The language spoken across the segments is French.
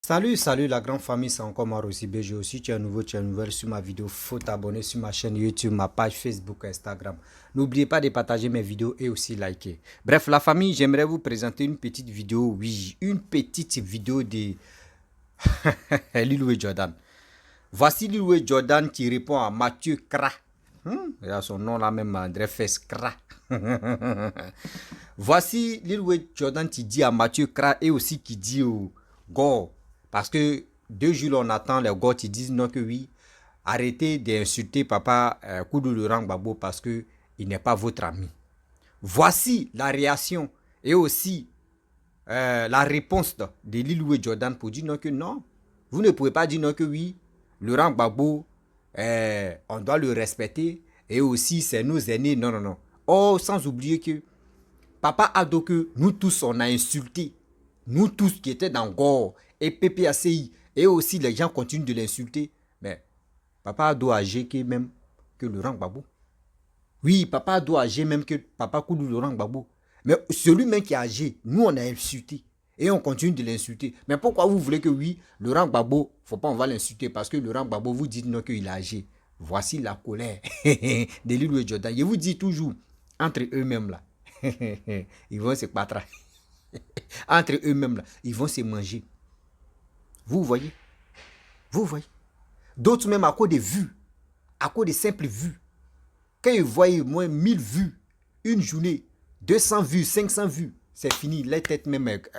Salut la grande famille, c'est encore moi Rossi BG aussi. Tu es un nouveau, tu es une nouvelle sur ma vidéo. Faut t'abonner sur ma chaîne YouTube, ma page Facebook, Instagram. N'oubliez pas de partager mes vidéos et aussi liker. Bref, la famille, j'aimerais vous présenter une petite vidéo, oui, une petite vidéo de Lil Wayne Jordan. Voici Lil Wayne Jordan qui répond à Mathieu Kra. Il a son nom là même, André Fes Kra. Voici Lil Wayne Jordan qui dit à Mathieu Kra et aussi qui dit au Gore. Parce que 2 jours, on attend les gars qui disent non que oui. Arrêtez d'insulter papa Koudou Laurent Gbagbo parce qu'il n'est pas votre ami. Voici la réaction et aussi la réponse de Lil Wayne Jordan pour dire non que non. Vous ne pouvez pas dire non que oui. Laurent Gbagbo, on doit le respecter. Et aussi, c'est nos aînés. Non, non, non. Oh, sans oublier que Papa Ado que nous tous, on a insulté. Nous tous qui étaient dans Gore et PPACI, et aussi les gens continuent de l'insulter. Mais Papa Ado a âgé même que Laurent Gbagbo. Oui, Papa Ado a âgé même que Papa Koudou Laurent Gbagbo. Mais celui même qui a âgé, nous on a insulté. Et on continue de l'insulter. Mais pourquoi vous voulez que oui, Laurent Gbagbo, faut pas on va l'insulter parce que Laurent Gbagbo vous dit non qu'il a âgé. Voici la colère de Lil Wayne Jordan. Je vous dis toujours, entre eux-mêmes là, ils vont se battre. Entre eux-mêmes là, ils vont se manger. Vous voyez? Vous voyez? D'autres même à cause des vues, à cause des simples vues. Quand ils voient moins 1000 vues, une journée, 200 vues, 500 vues, c'est fini. Les têtes même est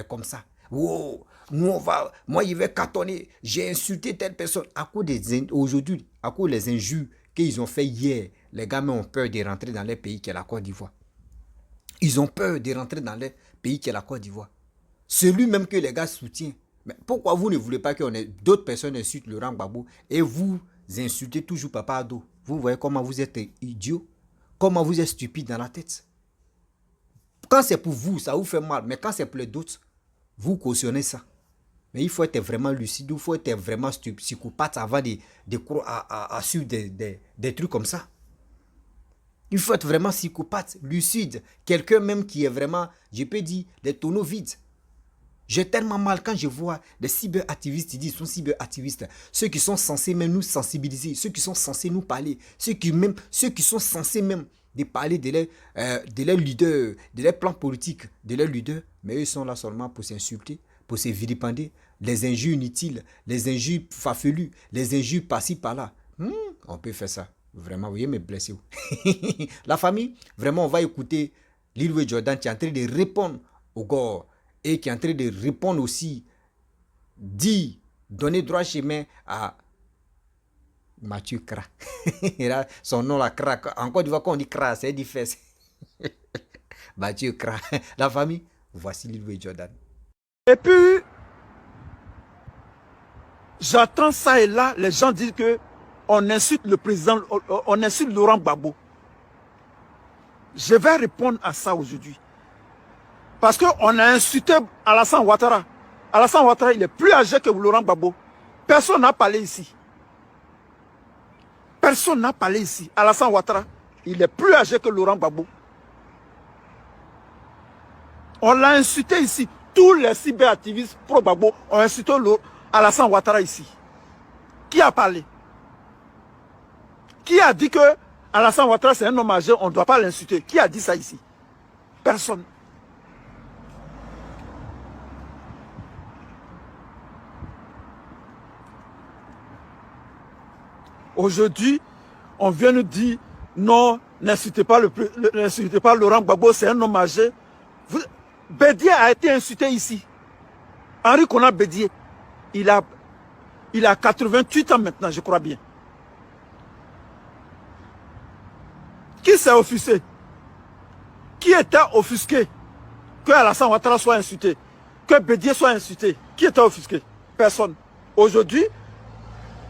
comme ça. Wow, nous on va, moi il va cartonner, j'ai insulté telle personne. À cause des, aujourd'hui, à cause des injures qu'ils ont fait hier, les gars ont peur de rentrer dans les pays qui est la Côte d'Ivoire. Ils ont peur de rentrer dans les pays qui est la Côte d'Ivoire. Celui même que les gars soutiennent. Mais pourquoi vous ne voulez pas que d'autres personnes insultent Laurent Gbagbo et vous insultez toujours Papa Ado? Vous voyez comment vous êtes idiot? Comment vous êtes stupide dans la tête? Quand c'est pour vous, ça vous fait mal. Mais quand c'est pour les autres, vous cautionnez ça. Mais il faut être vraiment lucide, il faut être vraiment psychopathe avant de croire à suivre des trucs comme ça. Il faut être vraiment psychopathe, lucide. Quelqu'un même qui est vraiment, je peux dire, des tonneaux vides. J'ai tellement mal quand je vois des cyberactivistes, ils disent qu'ils sont cyberactivistes. Ceux qui sont censés même nous sensibiliser, ceux qui sont censés nous parler, ceux qui sont censés même de parler de leurs leaders, de leurs plans politiques, de leurs leaders. Mais eux sont là seulement pour s'insulter, pour se vilipender, les injures inutiles, les injures farfelues, les injures par-ci par-là. On peut faire ça. Vraiment, vous voyez mes blessés. La famille, vraiment, on va écouter Lil Wayne Jordan qui est en train de répondre au Gore et qui est en train de répondre aussi, donner droit chemin à Mathieu Kra. Son nom là, Kra. Encore une fois, quand on dit Kra, c'est du fesse. Mathieu Kra. La famille, voici Lil Wayne Jordan. Et puis, j'attends ça et là, les gens disent que on insulte le président, on insulte Laurent Gbagbo. Je vais répondre à ça aujourd'hui. Parce qu'on a insulté Alassane Ouattara. Alassane Ouattara, il est plus âgé que Laurent Gbagbo. Personne n'a parlé ici. Personne n'a parlé ici. Alassane Ouattara, il est plus âgé que Laurent Gbagbo. On l'a insulté ici. Tous les cyberactivistes pro-Gbagbo ont insulté Alassane Ouattara ici. Qui a parlé? Qui a dit que Alassane Ouattara c'est un homme âgé, on ne doit pas l'insulter? Qui a dit ça ici? Personne. Aujourd'hui, on vient nous dire non, n'insultez pas Laurent Gbagbo, c'est un homme âgé. Bédier a été insulté ici. Henri Konan Bédier, il a 88 ans maintenant, je crois bien. Qui s'est offusqué? Qui était offusqué que Alassane Ouattara soit insulté? Que Bédier soit insulté? Qui était offusqué? Personne. Aujourd'hui,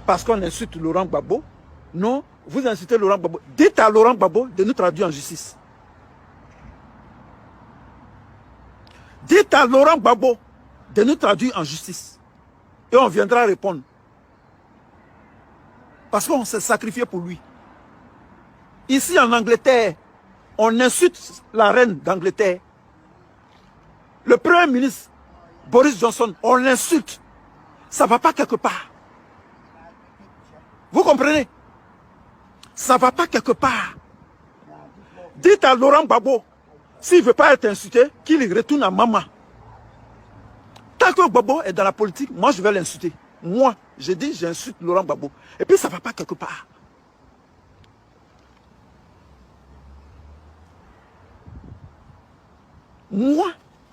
parce qu'on insulte Laurent Gbagbo, non, vous insultez Laurent Gbagbo. Dites à Laurent Gbagbo de nous traduire en justice. Dites à Laurent Gbagbo de nous traduire en justice. Et on viendra répondre. Parce qu'on s'est sacrifié pour lui. Ici en Angleterre, on insulte la reine d'Angleterre. Le premier ministre, Boris Johnson, on l'insulte. Ça ne va pas quelque part. Vous comprenez? Ça ne va pas quelque part. Dites à Laurent Gbagbo, s'il ne veut pas être insulté, qu'il retourne à maman. Tant que Gbagbo est dans la politique, moi je vais l'insulter. Moi, j'ai dit, j'insulte Laurent Gbagbo. Et puis ça ne va pas quelque part. Moi,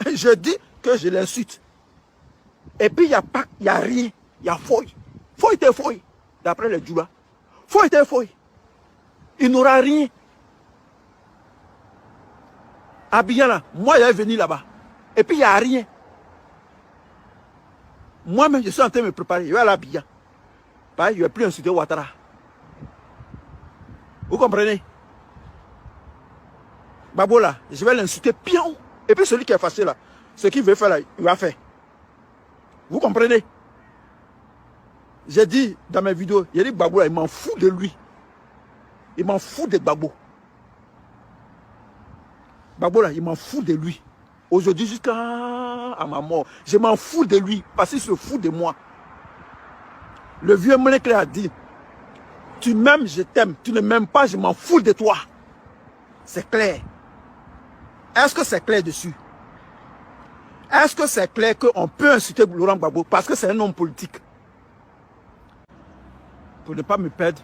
je dis que je l'insulte. Et puis il n'y a rien. Il y a fouille. Fouille était fouille. D'après les Djouba. Fouille était fouille. Il n'aura rien. Abidjan, moi, j'avais venu là-bas. Et puis, il n'y a rien. Moi-même, je suis en train de me préparer. Je vais aller à Abidjan. Je ne vais plus insulter Ouattara. Vous comprenez? Gbagbo là, je vais l'insulter pion. Et puis, celui qui est fâché là, ce qu'il veut faire là, il va faire. Vous comprenez? J'ai dit dans mes vidéos, il dit Gbagbo là, il m'en fout de lui. Il m'en fout de Gbagbo. Gbagbo là, il m'en fout de lui. Aujourd'hui jusqu'à ma mort, je m'en fous de lui parce qu'il se fout de moi. Le vieux Moulencle a dit, tu m'aimes, je t'aime. Tu ne m'aimes pas, je m'en fous de toi. C'est clair. Est-ce que c'est clair dessus? Est-ce que c'est clair qu'on peut insulter Laurent Gbagbo parce que c'est un homme politique? Pour ne pas me perdre.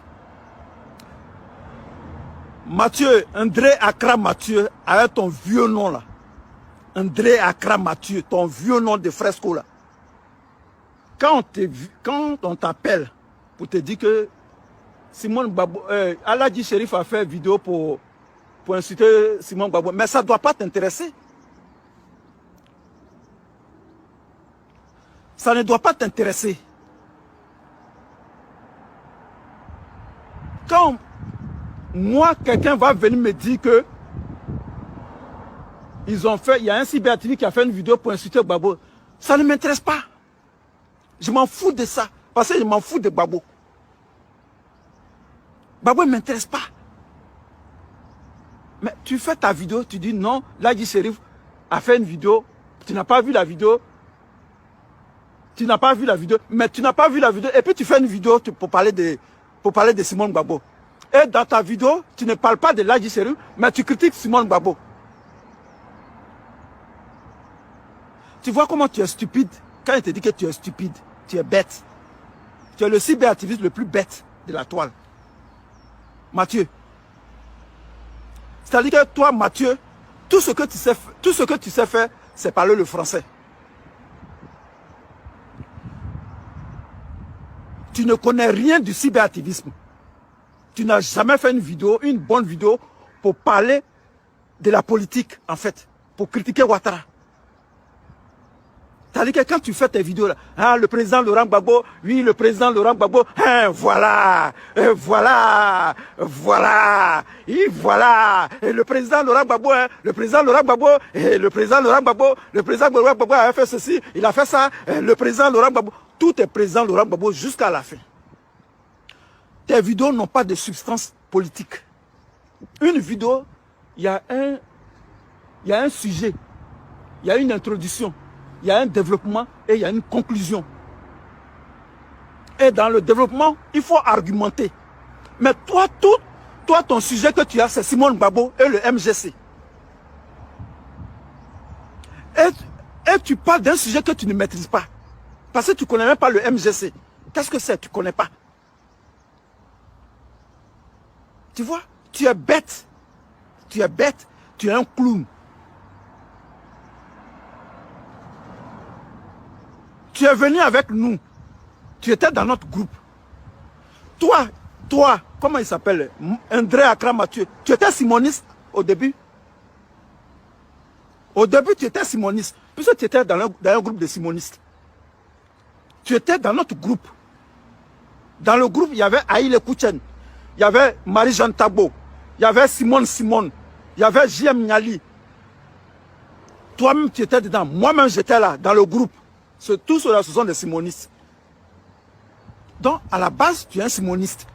Mathieu, André Accra Mathieu, avec ton vieux nom là. André Accra Mathieu, ton vieux nom de fresco là. Quand on t'appelle pour te dire que Simone Gbagbo, Aladji Shérif a fait vidéo pour insulter Simone Gbagbo, mais ça ne doit pas t'intéresser. Ça ne doit pas t'intéresser. Quand moi, quelqu'un va venir me dire que il y a un cyberactiviste qui a fait une vidéo pour insulter Gbagbo, ça ne m'intéresse pas. Je m'en fous de ça, parce que je m'en fous de Gbagbo. Gbagbo ne m'intéresse pas. Mais tu fais ta vidéo, tu dis non, Aladji Shérif a fait une vidéo, tu n'as pas vu la vidéo. Tu n'as pas vu la vidéo, mais tu n'as pas vu la vidéo, et puis tu fais une vidéo pour parler de Simone Gbagbo. Et dans ta vidéo, tu ne parles pas de Aladji Shérif, mais tu critiques Simone Gbagbo. Tu vois comment tu es stupide? Quand il te dit que tu es stupide, tu es bête. Tu es le cyberactiviste le plus bête de la toile. Mathieu. C'est-à-dire que toi, Mathieu, tout ce que tu sais faire, c'est parler le français. Tu ne connais rien du cyberactivisme. Tu n'as jamais fait une bonne vidéo pour parler de la politique, en fait, pour critiquer Ouattara. C'est-à-dire que quand tu fais tes vidéos là, ah, le président Laurent Gbagbo, oui, le président Laurent Gbagbo, hein, voilà, voilà, voilà, et voilà, et le président Laurent Gbagbo, hein, le président Laurent Gbagbo, et le président Laurent Gbagbo, le président Laurent Gbagbo a fait ceci, il a fait ça, le président Laurent Gbagbo, tout est président Laurent Gbagbo jusqu'à la fin. Tes vidéos n'ont pas de substance politique. Une vidéo, il y a un sujet, il y a une introduction, il y a un développement et il y a une conclusion. Et dans le développement, il faut argumenter. Mais toi, ton sujet que tu as, c'est Simone Gbagbo et le MGC. Et tu parles d'un sujet que tu ne maîtrises pas. Parce que tu ne connais même pas le MGC. Qu'est-ce que c'est? Tu ne connais pas. Tu vois, tu es bête. Tu es bête. Tu es un clown. Tu es venu avec nous. Tu étais dans notre groupe. Toi, comment il s'appelle? André Accra Mathieu. Tu étais simoniste au début. Au début, tu étais simoniste. Puisque tu étais dans un groupe de simonistes. Tu étais dans notre groupe. Dans le groupe, il y avait Aïle Kouchen. Il y avait Marie-Jeanne Tabo. Il y avait Simone, il y avait J.M. Niali. Toi-même, tu étais dedans. Moi-même, j'étais là, dans le groupe. Tout cela, ce sont des simonistes. Donc, à la base, tu es un simoniste.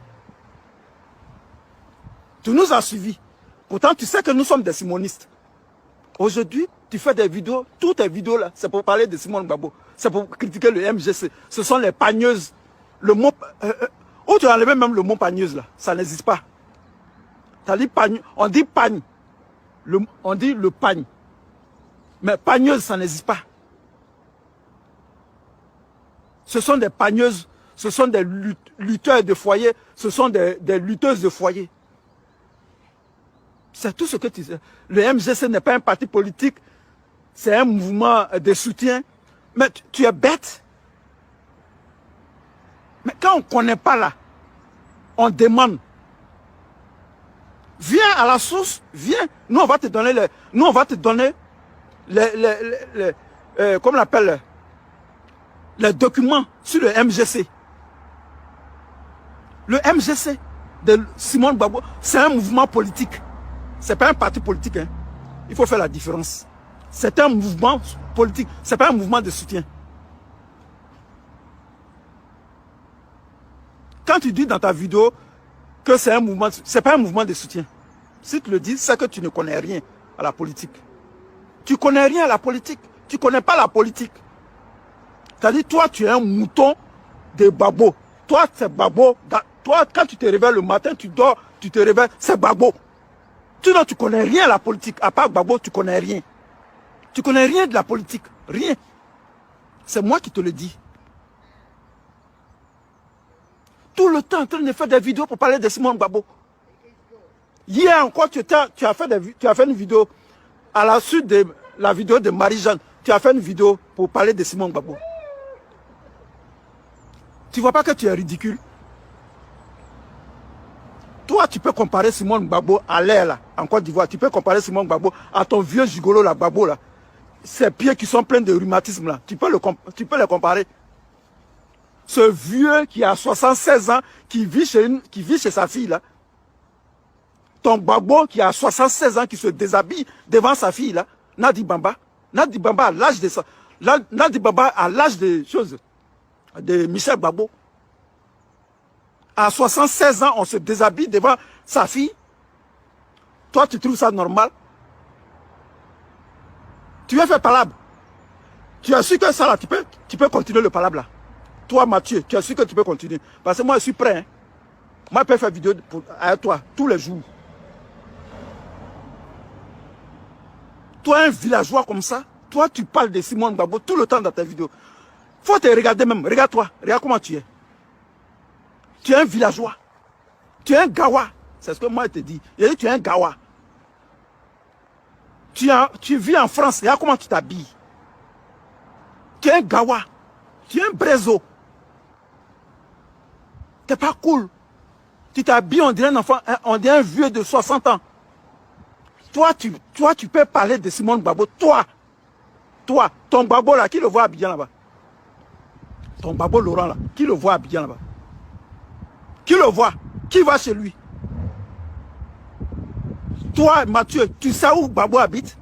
Tu nous as suivis. Pourtant, tu sais que nous sommes des simonistes. Aujourd'hui, tu fais des vidéos, toutes tes vidéos là, c'est pour parler de Simone Gbagbo. C'est pour critiquer le MGC. Ce sont les pagneuses. Le mot... oh, tu as enlevé même le mot pagneuse là. Ça n'existe pas. Dit on dit pagne. On dit le pagne. Mais pagneuse, ça n'existe pas. Ce sont des pagneuses, ce sont des lutteurs de foyer, ce sont des lutteuses de foyer. C'est tout ce que tu sais. Le MGC n'est pas un parti politique, c'est un mouvement de soutien. Mais tu es bête. Mais quand on ne connaît pas là, on demande. Viens à la source, viens. Nous, on va te donner comment on appelle, les documents sur le MGC. Le MGC de Simone Gbagbo, c'est un mouvement politique. C'est pas un parti politique. Hein. Il faut faire la différence. C'est un mouvement politique. C'est pas un mouvement de soutien. Quand tu dis dans ta vidéo que c'est un mouvement, c'est pas un mouvement de soutien. Si tu le dis, c'est que tu ne connais rien à la politique. Tu connais rien à la politique. Tu connais pas la politique. C'est-à-dire, toi, tu es un mouton de Gbagbo. Toi, c'est Gbagbo. Toi, quand tu te réveilles le matin, tu dors, tu te réveilles, c'est Gbagbo. Tu ne connais rien à la politique. À part Gbagbo, tu connais rien. Tu connais rien de la politique. Rien. C'est moi qui te le dis. Tout le temps en train de faire des vidéos pour parler de Simone Gbagbo. Hier encore, tu as fait une vidéo à la suite de la vidéo de Marie-Jeanne. Tu as fait une vidéo pour parler de Simone Gbagbo. Tu ne vois pas que tu es ridicule? Toi, tu peux comparer Simone Gbagbo à l'air là, en Côte d'Ivoire. Tu peux comparer Simone Gbagbo à ton vieux gigolo là, Gbagbo là. Ces pieds qui sont pleins de rhumatisme là. Tu peux les comparer. Ce vieux qui a 76 ans, qui vit chez sa fille là. Ton Gbagbo qui a 76 ans, qui se déshabille devant sa fille là. Nadi Bamba. Nadi Bamba à l'âge de ça. Nadi Bamba à l'âge de choses. De Michel Gbagbo. À 76 ans, on se déshabille devant sa fille. Toi, tu trouves ça normal? Tu veux faire palabre. Tu as su que ça là, tu peux continuer le palabre là. Toi, Mathieu, tu as su que tu peux continuer. Parce que moi, je suis prêt. Hein. Moi, je peux faire vidéo avec toi tous les jours. Toi, un villageois comme ça, toi, tu parles de Simone Gbagbo tout le temps dans tes vidéos. Faut te regarder même. Regarde-toi. Regarde comment tu es. Tu es un villageois. Tu es un gawa. C'est ce que moi, je te dis. Je dis, tu es un gawa. Tu vis en France. Regarde comment tu t'habilles. Tu es un gawa. Tu es un brezo. T'es pas cool. Tu t'habilles, on dirait un enfant, on dirait un vieux de 60 ans. Toi, tu peux parler de Simone Gbagbo. Toi, ton Gbagbo là, qui le voit à Abidjan là-bas? Ton Gbagbo Laurent là, qui le voit à Abidjan là-bas? Qui le voit? Qui va chez lui? Toi, Mathieu, tu sais où Gbagbo habite?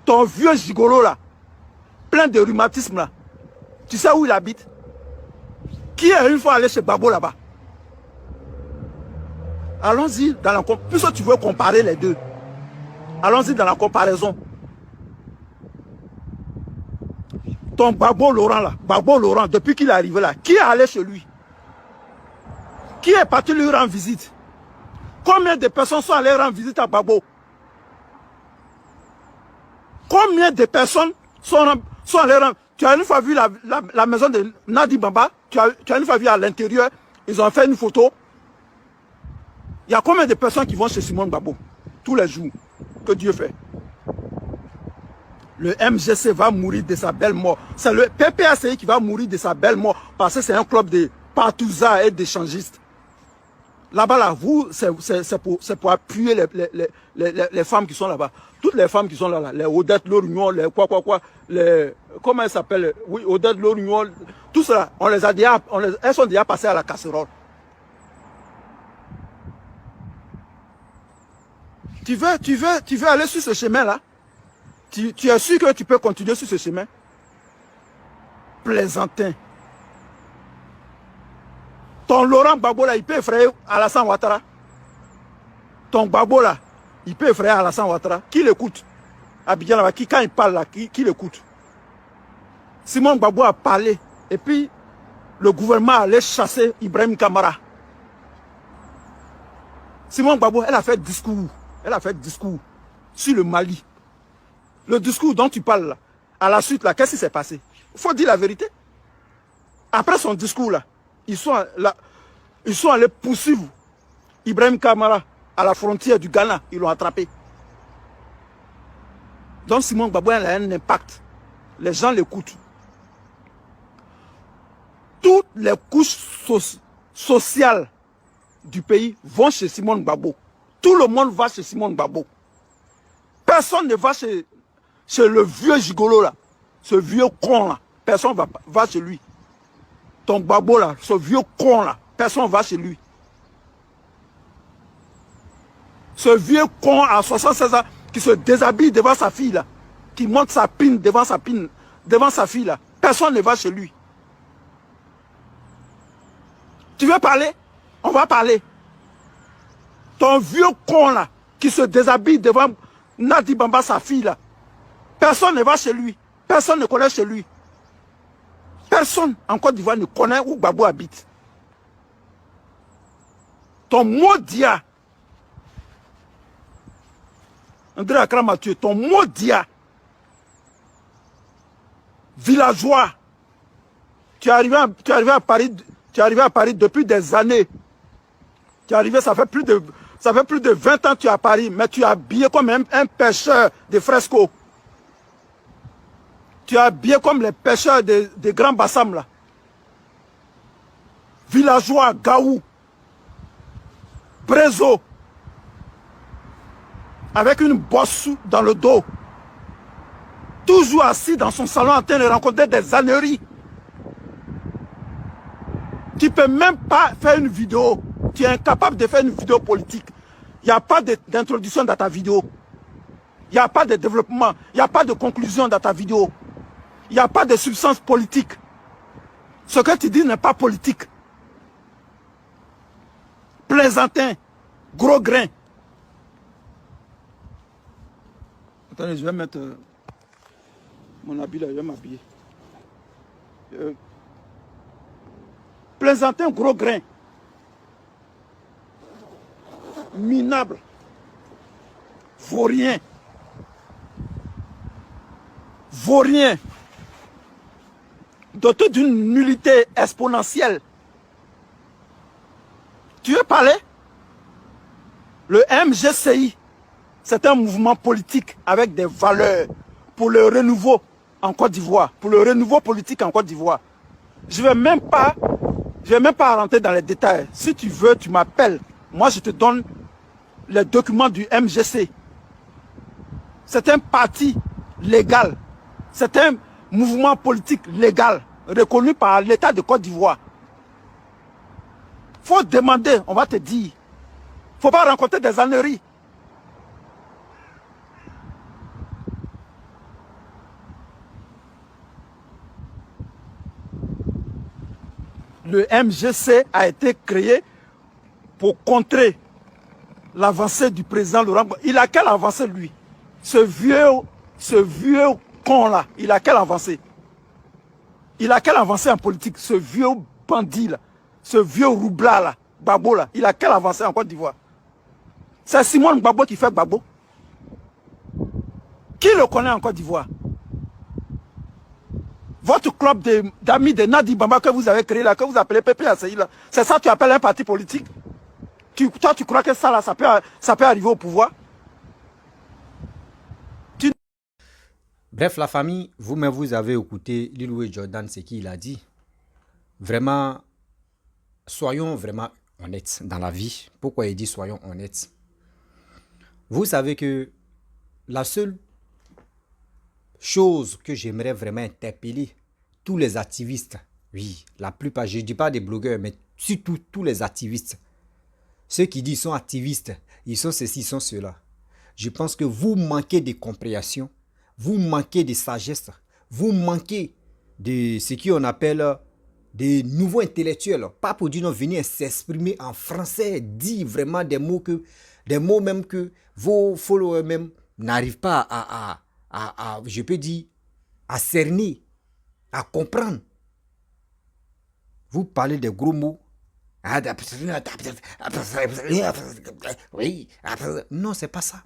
Ton vieux gigolo là, plein de rhumatisme là. Tu sais où il habite? Qui est une fois allé chez Gbagbo là-bas? Allons-y dans la comparaison. Puisque tu veux comparer les deux. Allons-y dans la comparaison. Ton Gbagbo Laurent là, Gbagbo Laurent, depuis qu'il est arrivé là, qui est allé chez lui? Qui est parti lui rendre visite? Combien de personnes sont allées rendre visite à Gbagbo? Combien de personnes sont allées rendre... Tu as une fois vu la maison de Nadi Bamba? Tu as une fois vu à l'intérieur? Ils ont fait une photo. Il y a combien de personnes qui vont chez Simone Gbagbo tous les jours que Dieu fait? Le MGC va mourir de sa belle mort. C'est le PPACI qui va mourir de sa belle mort parce que c'est un club de partouzards et d'échangistes. Là-bas, là, vous, c'est pour appuyer les femmes qui sont là-bas. Toutes les femmes qui sont là, les Odette Lorugnon, les comment elles s'appellent? Oui, Odette Lorugnon, tout cela, on les a déjà, elles sont déjà passées à la casserole. Tu veux aller sur ce chemin-là? Tu es sûr que tu peux continuer sur ce chemin? Plaisantin. Ton Laurent Gbagbo là, il peut effrayer Alassane Ouattara. Ton Gbagbo là, il peut effrayer Alassane Ouattara. Qui l'écoute? Abidjan là-bas, quand il parle là, qui l'écoute. Simon Gbagbo a parlé, et puis le gouvernement allait chasser Ibrahim Kamara. Simon Gbagbo, elle a fait discours. Elle a fait discours sur le Mali. Le discours dont tu parles là, à la suite là, qu'est-ce qui s'est passé? Il faut dire la vérité. Après son discours là, ils sont allés poursuivre Ibrahim Kamara à la frontière du Ghana. Ils l'ont attrapé. Donc Simon Gbagbo a un impact. Les gens l'écoutent. Toutes les couches sociales du pays vont chez Simon Gbagbo. Tout le monde va chez Simon Gbagbo. Personne ne va chez le vieux gigolo là. Ce vieux con là. Personne va chez lui. Ton Gbagbo là, ce vieux con là. Personne ne va chez lui. Ce vieux con à 76 ans qui se déshabille devant sa fille là. Qui monte sa pine devant sa fille là. Personne ne va chez lui. Tu veux parler? On va parler. Ton vieux con là, qui se déshabille devant Nadi Bamba, sa fille là. Personne ne va chez lui. Personne ne connaît chez lui. Personne en Côte d'Ivoire ne connaît où Gbagbo habite. Ton maudit, André Akram a tué, ton maudit villageois. Tu es arrivé à Paris. Tu es arrivé à Paris depuis des années. Tu es arrivé, ça fait plus de 20 ans que tu es à Paris, mais tu es habillé comme un pêcheur de fresco. Tu es habillé comme les pêcheurs de Grand Bassam là. Villageois, Gaou, Brezo, avec une bosse dans le dos. Toujours assis dans son salon en train de rencontrer des âneries. Tu ne peux même pas faire une vidéo. Tu es incapable de faire une vidéo politique. Il n'y a pas d'introduction dans ta vidéo. Il n'y a pas de développement. Il n'y a pas de conclusion dans ta vidéo. Il n'y a pas de substance politique. Ce que tu dis n'est pas politique. Plaisantin, gros grain. Attendez, je vais mettre mon habit là, je vais m'habiller. Plaisantin, gros grain. Minable. Vaurien. Vaurien. Doté d'une nullité exponentielle. Tu veux parler? Le MGCI, c'est un mouvement politique avec des valeurs pour le renouveau en Côte d'Ivoire, pour le renouveau politique en Côte d'Ivoire. Je ne vais même pas rentrer dans les détails. Si tu veux, tu m'appelles. Moi, je te donne les documents du MGC. C'est un parti légal. C'est un mouvement politique légal, reconnu par l'État de Côte d'Ivoire. Il faut demander, on va te dire. Il ne faut pas rencontrer des âneries. Le MGC a été créé pour contrer l'avancée du président Laurent Gbagbo. Il a quelle avancée lui? Ce vieux con là, il a quelle avancée? Il a quelle avancée en politique? Ce vieux bandit là, ce vieux roublard là, Gbagbo là, il a quelle avancée en Côte d'Ivoire? C'est Simon Gbagbo qui fait Gbagbo. Qui le connaît en Côte d'Ivoire? Votre club d'amis de Nadi Bamba que vous avez créé là, que vous appelez PPACI là, c'est ça que tu appelles un parti politique? Toi, tu crois que ça là, ça peut arriver au pouvoir? Bref, la famille, vous-même, vous avez écouté Lil Louis Jordan, ce qu'il a dit. Vraiment, soyons vraiment honnêtes dans la vie. Pourquoi il dit soyons honnêtes? Vous savez que la seule chose que j'aimerais vraiment interpeller tous les activistes, oui, la plupart, je ne dis pas des blogueurs, mais surtout tous les activistes, ceux qui disent qu'ils sont activistes, ils sont ceci, ils sont cela. Je pense que vous manquez de compréhension, vous manquez de sagesse, vous manquez de ce qu'on appelle des nouveaux intellectuels. Pas pour dire non, venir s'exprimer en français, dire vraiment des mots même que vos followers même n'arrivent pas je peux dire, à cerner, à comprendre. Vous parlez des gros mots. Oui. Non, c'est pas ça.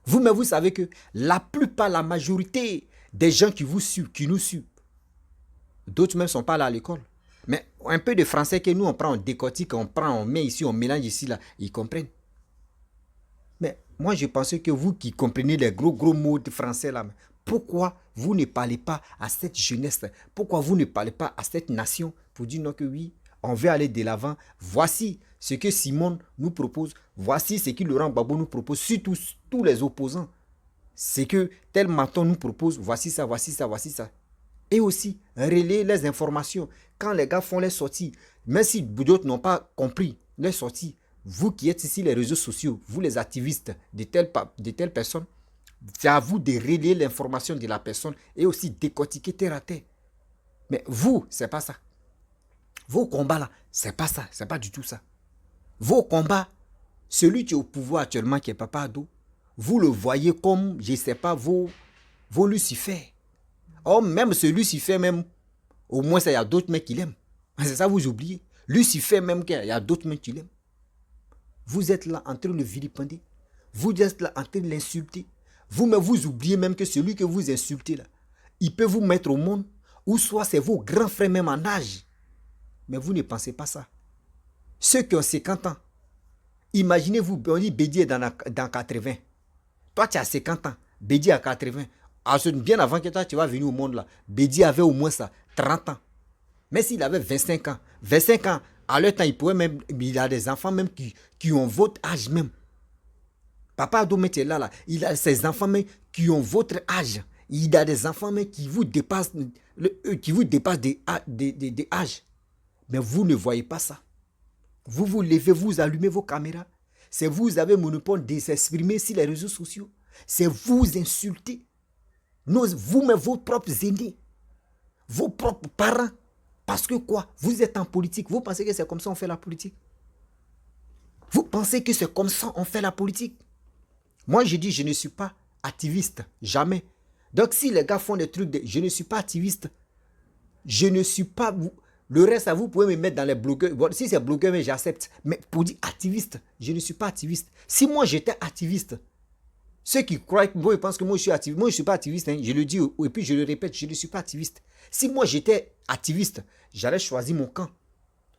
Vous-même, vous savez que la plupart, la majorité des gens qui vous suivent, qui nous suivent, d'autres même ne sont pas là à l'école. Mais un peu de français que nous, on prend, on décortique, on prend, on met ici, on mélange ici, là, ils comprennent. Mais moi, je pensais que vous qui comprenez les gros mots de français, là, pourquoi vous ne parlez pas à cette jeunesse? Pourquoi vous ne parlez pas à cette nation pour dire non que oui, on veut aller de l'avant. Voici ce que Simone nous propose. Voici ce que Laurent Gbagbo nous propose. Surtout tous les opposants. C'est que tel Maton nous propose. Voici ça, voici ça, voici ça. Et aussi, relayer les informations. Quand les gars font les sorties, même si d'autres n'ont pas compris les sorties, vous qui êtes ici les réseaux sociaux, vous les activistes de telle personne, c'est à vous de relayer l'information de la personne et aussi décortiquer terre à terre. Mais vous, c'est pas ça. Vos combats là, c'est pas ça, c'est pas du tout ça. Vos combats, celui qui est au pouvoir actuellement, qui est Papa Ado, vous le voyez comme, je ne sais pas, vos Lucifer. Or, même ce Lucifer, même, au moins, il y a d'autres mecs qui l'aiment. C'est ça, vous oubliez. Lucifer, même, il y a d'autres mecs qui l'aiment. Vous êtes là en train de vilipender. Vous êtes là en train de l'insulter. Vous-même, vous oubliez même que celui que vous insultez là, il peut vous mettre au monde, ou soit c'est vos grands frères même en âge. Mais vous ne pensez pas ça. Ceux qui ont 50 ans, imaginez-vous, on dit Bédi est dans 80. Toi, tu as 50 ans, Bédi a 80. Bien avant que toi, tu vas venir au monde là, Bédi avait au moins ça, 30 ans. Mais s'il avait 25 ans, à leur temps, il a des enfants même qui ont votre âge même. Papa Ado est là, il a ses enfants même qui ont votre âge. Il a des enfants même qui vous dépassent, des âges. Mais vous ne voyez pas ça. Vous vous levez, vous allumez vos caméras. C'est vous avez le monopole de s'exprimer sur les réseaux sociaux. C'est vous insulter. Vous-même, vos propres aînés. Vos propres parents. Parce que quoi? Vous êtes en politique. Vous pensez que c'est comme ça qu'on fait la politique? Vous pensez que c'est comme ça qu'on fait la politique? Moi, je dis, je ne suis pas activiste. Jamais. Donc, si les gars font des trucs, je ne suis pas activiste. Je ne suis pas... Le reste, vous pouvez me mettre dans les blogueurs. Bon, si c'est blogueur, mais j'accepte. Mais pour dire activiste, je ne suis pas activiste. Si moi, j'étais activiste, ceux qui croient, moi, ils pensent que moi, je suis activiste. Moi, je ne suis pas activiste. Hein. Je le dis et puis je le répète, je ne suis pas activiste. Si moi, j'étais activiste, j'allais choisir mon camp.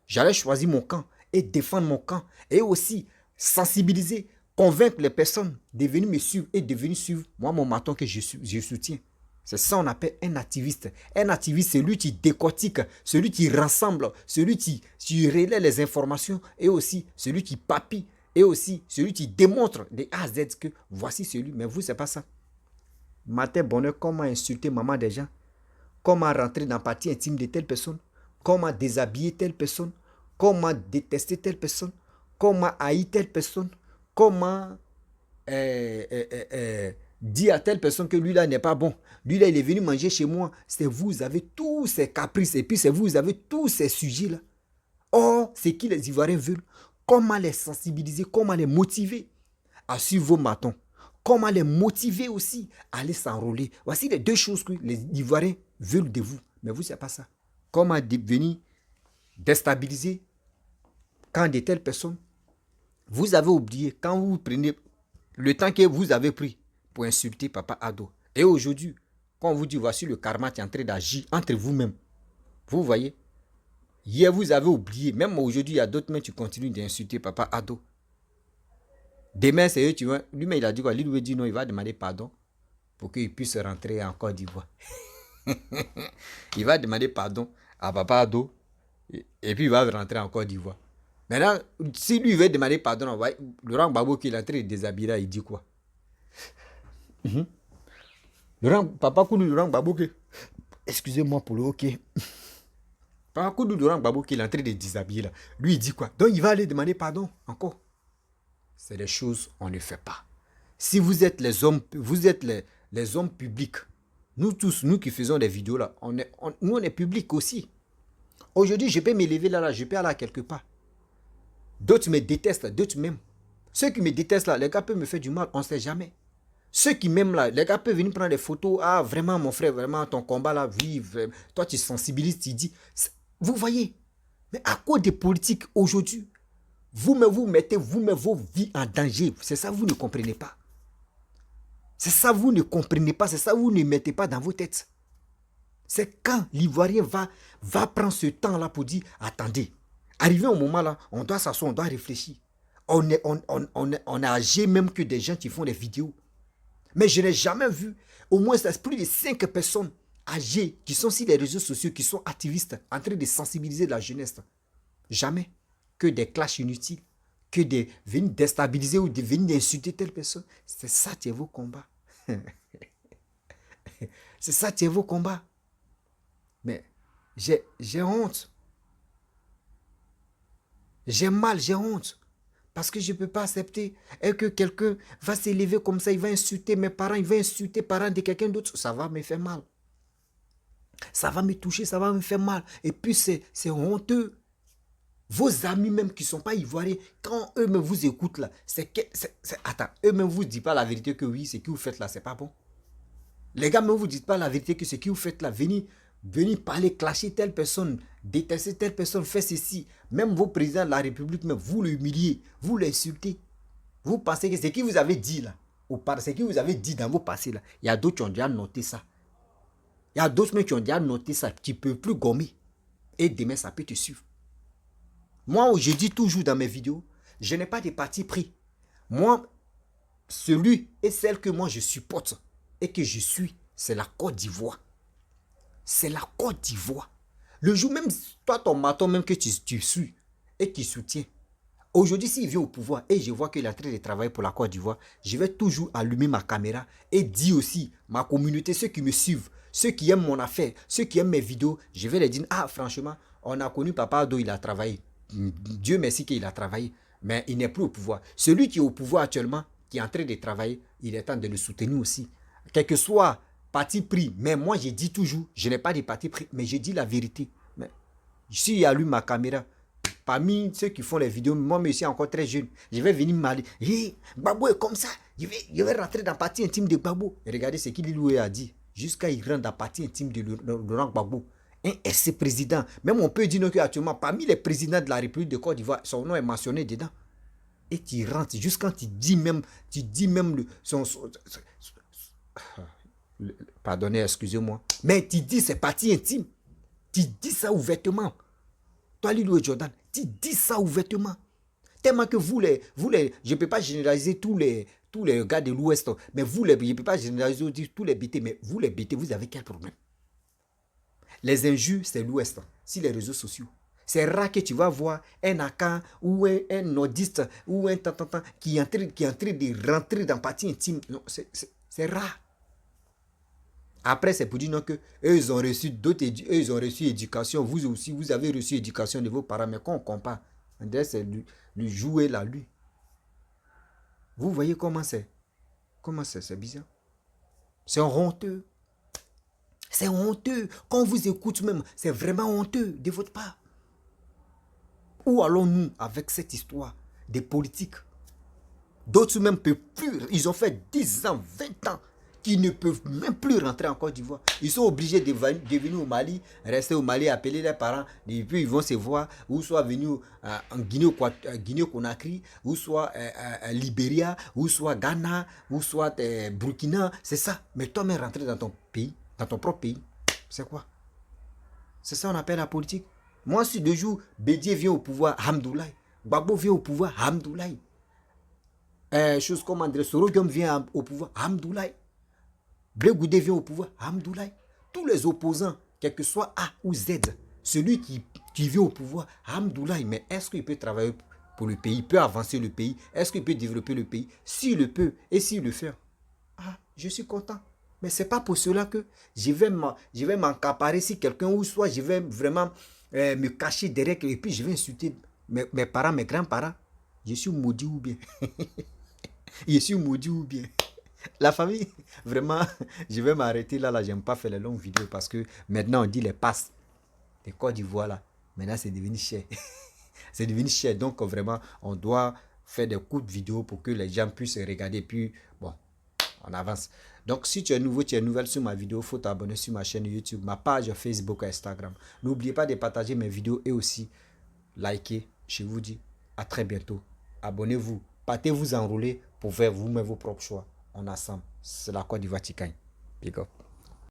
J'allais choisir mon camp et défendre mon camp. Et aussi sensibiliser, convaincre les personnes de venir me suivre et de venir suivre moi, mon Maton que je soutiens. C'est ça qu'on appelle un activiste. Un activiste, c'est celui qui décortique, celui qui rassemble, celui qui relaie les informations et aussi celui qui papille et aussi celui qui démontre de A à Z que voici celui. Mais vous, c'est pas ça. Matin, bonheur, comment insulter maman des gens? Comment rentrer dans la partie intime de telle personne? Comment déshabiller telle personne? Comment détester telle personne? Comment haïr telle personne? Comment... dit à telle personne que lui là n'est pas bon. Lui là il est venu manger chez moi. C'est vous avez tous ces caprices et puis c'est vous avez tous ces sujets là. Or, c'est qui les Ivoiriens veulent. Comment les sensibiliser, comment les motiver à suivre vos matons. Comment les motiver aussi à aller s'enrôler. Voici les deux choses que les Ivoiriens veulent de vous. Mais vous, c'est pas ça. Comment venir déstabiliser quand de telles personnes. Vous avez oublié quand vous prenez le temps que vous avez pris pour insulter Papa Ado. Et aujourd'hui, quand on vous dit voici le karma qui est en train d'agir entre vous-même. Vous voyez? Hier, vous avez oublié. Même aujourd'hui, il y a d'autres mais tu continues d'insulter Papa Ado. Demain, c'est eux, tu vois. Lui-même, il a dit quoi? Lui veut dire non, il va demander pardon pour qu'il puisse rentrer en Côte d'Ivoire. Il va demander pardon à Papa Ado et puis il va rentrer en Côte d'Ivoire. Maintenant, si lui veut demander pardon, Laurent Gbagbo qui est en train de déshabiller, il dit quoi? Papa Koudou Laurent Gbagbo, excusez-moi pour le hockey. Papa Koudou Laurent Gbagbo qui est en train de déshabiller là, lui il dit quoi? Donc il va aller demander pardon encore. C'est des choses on ne fait pas. Si vous êtes les hommes, vous êtes les hommes publics. Nous tous, nous qui faisons des vidéos là, nous on est publics aussi. Aujourd'hui, je peux me lever là, je peux aller quelque part. D'autres me détestent, d'autres même. Ceux qui me détestent là, les gars peuvent me faire du mal, on ne sait jamais. Ceux qui m'aiment là, les gars peuvent venir prendre des photos. Ah, vraiment, mon frère, vraiment, ton combat là, vive. Toi, tu sensibilises, tu dis. Vous voyez. Mais à cause des politiques aujourd'hui, vous mettez vos vies en danger. C'est ça, vous ne comprenez pas. C'est ça, vous ne comprenez pas. C'est ça, vous ne mettez pas dans vos têtes. C'est quand l'Ivoirien va prendre ce temps-là pour dire, attendez, arrivé au moment là, on doit s'asseoir, on doit réfléchir. On est âgé même que des gens qui font des vidéos. Mais je n'ai jamais vu, au moins plus de 5 personnes âgées qui sont sur les réseaux sociaux, qui sont activistes, en train de sensibiliser la jeunesse. Jamais. Que des clashs inutiles, que de venir déstabiliser ou de venir insulter telle personne. C'est ça qui est vos combats. C'est ça qui est vos combats. Mais j'ai honte. J'ai mal, j'ai honte. Parce que je ne peux pas accepter et que quelqu'un va s'élever comme ça, il va insulter mes parents, il va insulter les parents de quelqu'un d'autre. Ça va me faire mal. Ça va me toucher, ça va me faire mal. Et puis c'est honteux. Vos amis même qui ne sont pas ivoiriens, quand eux-mêmes vous écoutent là, attends, eux-mêmes vous ne disent pas la vérité que oui, ce que vous faites là, c'est pas bon. Les gars, même vous ne dites pas la vérité que ce que vous faites là, venez parler, clasher telle personne, détester telle personne, faire ceci. Même vos présidents de la République, même vous l'humiliez, vous l'insultez. Vous pensez que ce que vous avez dit là, ou ce que vous avez dit dans vos passés là, il y a d'autres qui ont déjà noté ça. Il y a d'autres même qui ont déjà noté ça, qui ne peuvent plus gommer. Et demain, ça peut te suivre. Moi, je dis toujours dans mes vidéos, je n'ai pas de parti pris. Moi, celui et celle que moi je supporte et que je suis, c'est la Côte d'Ivoire. C'est la Côte d'Ivoire. Le jour même, toi, ton maton même que tu suis et qui soutient. Aujourd'hui, s'il vient au pouvoir et je vois qu'il est en train de travailler pour la Côte d'Ivoire, je vais toujours allumer ma caméra et dire aussi, ma communauté, ceux qui me suivent, ceux qui aiment mon affaire, ceux qui aiment mes vidéos, je vais les dire, ah franchement, on a connu Papa Ado, il a travaillé. Dieu merci qu'il a travaillé, mais il n'est plus au pouvoir. Celui qui est au pouvoir actuellement, qui est en train de travailler, il est temps de le soutenir aussi. Quel que soit parti pris, mais moi je dis toujours, je n'ai pas de parti pris, mais je dis la vérité. Mais si j'allume ma caméra, parmi ceux qui font les vidéos, moi je suis encore très jeune, je vais venir m'aller, hey, Gbagbo est comme ça, je vais rentrer dans la partie intime de Gbagbo. Et regardez ce qu'il lui a dit, jusqu'à il rentre dans la partie intime de Laurent Gbagbo. Un ex-président, même on peut dire qu'actuellement, parmi les présidents de la République de Côte d'Ivoire, son nom est mentionné dedans. Et tu rentres, jusqu'à quand tu dis même pardonnez, excusez-moi, mais tu dis c'est partie intime. Tu dis ça ouvertement. Toi, Lilo et Jordan, tu dis ça ouvertement. Tellement que je ne peux pas généraliser tous les gars de l'Ouest, mais je ne peux pas généraliser tous les BT, mais vous les BT, vous avez quel problème? Les injures, c'est l'Ouest, sur les réseaux sociaux. C'est rare que tu vas voir un Akan ou un nordiste ou un tantantan qui est en train de rentrer dans la partie intime. Non, c'est rare. Après, c'est pour dire non que eux, ils ont reçu ils ont reçu éducation. Vous aussi, vous avez reçu éducation de vos parents. Mais quand on compare, c'est lui jouer là, lui. Vous voyez comment c'est? Comment c'est bizarre. C'est honteux. C'est honteux. Quand on vous écoute même, c'est vraiment honteux de votre part. Où allons-nous avec cette histoire des politiques? D'autres même ne peuvent plus. Ils ont fait 10 ans, 20 ans qui ne peuvent même plus rentrer en Côte d'Ivoire. Ils sont obligés de venir au Mali, rester au Mali, appeler les parents, et puis ils vont se voir, ou soit venir en Guinée-Conakry, ou soit Libéria, ou soit Ghana, ou soit Burkina. C'est ça. Mais toi-même rentrer dans ton pays, dans ton propre pays, c'est quoi? C'est ça qu'on appelle la politique. Moi, si 2 jours, Bédié vient au pouvoir, Hamdoulaye. Gbagbo vient au pouvoir, Hamdoulaye. Chose comme André Sorogum vient au pouvoir, Hamdoulaye. Blé Goudé vient au pouvoir, Hamdoulaye. Tous les opposants, quel que soit A ou Z, celui qui vient au pouvoir, Hamdoulaye. Mais est-ce qu'il peut travailler pour le pays, peut avancer le pays? Est-ce qu'il peut développer le pays? S'il le peut et s'il le fait, je suis content. Mais ce n'est pas pour cela que je vais m'encaparer si quelqu'un, ou soit je vais vraiment me cacher derrière et puis je vais insulter mes parents, mes grands-parents. Je suis maudit ou bien? Je suis maudit ou bien? La famille, vraiment, je vais m'arrêter là. J'aime pas faire les longues vidéos parce que maintenant on dit les passes. Les Côte d'Ivoire là, maintenant c'est devenu cher. C'est devenu cher. Donc vraiment, on doit faire des coups de vidéo pour que les gens puissent regarder. Puis bon, On avance. Donc, si tu es nouveau, tu es nouvelle sur ma vidéo, il faut t'abonner sur ma chaîne YouTube, ma page Facebook et Instagram. N'oubliez pas de partager mes vidéos et aussi liker. Je vous dis à très bientôt. Abonnez-vous. Partez vous enrouler pour faire vous-même vos propres choix. On est ensemble. C'est la Côte d'Ivoire Tikagne. Big up.